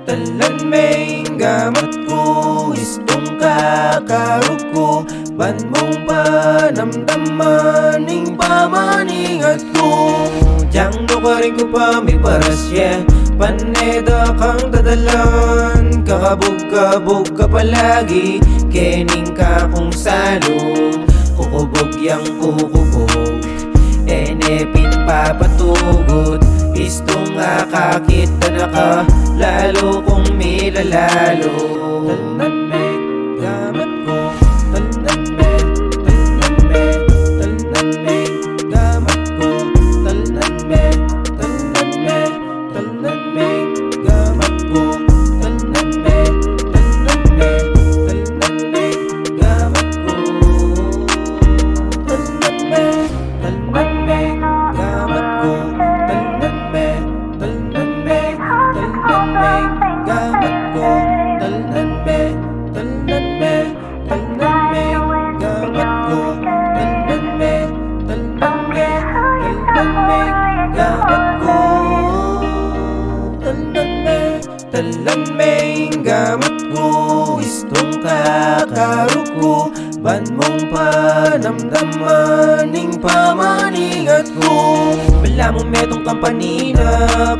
Talan may gamat ko, istong kakarog ko, ban mong panamdaman, ning pamaningat ko. Diyang no ka rin ko pa may parasya, paneda kang dadalan, kakabog-kabog ka palagi, kening ka kung salong, kukubog yang kukubog, enepin papatugot, istong akakita na ka, lalo kung milalalo. Talan may gamat ko, talan may, talan may, talan may gamat ko, talan may, talan may, talan may gamat ko, talan may, talan may, talan may gamat ko, talan may, talan may gamat ko, talan may, talan may, talan may gamat ko, talan may, talan may, talan may gamat ko, talan may, talan may, talan may gamat ko, talan may gamat ko, istong kakarog ko, ban mong panamdaman, ning pamaningat ko. Wala mong metong kampanina,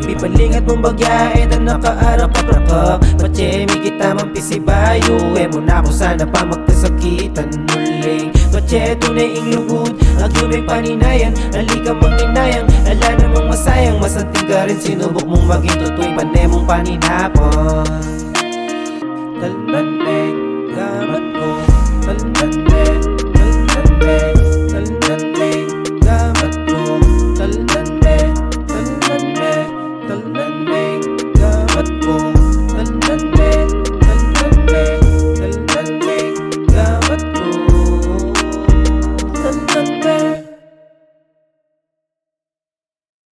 pipalingat mong bagyae na nakaarap-arap. Patsemi kita mampisibayo, mo na ko sana pa magkasakitan muling. Patse tunay ing lugod, aguming paninayan, halika mang ninayang, ala namang masayang, masanting ka rin sinubok mong maging tutoy panemong paninapon.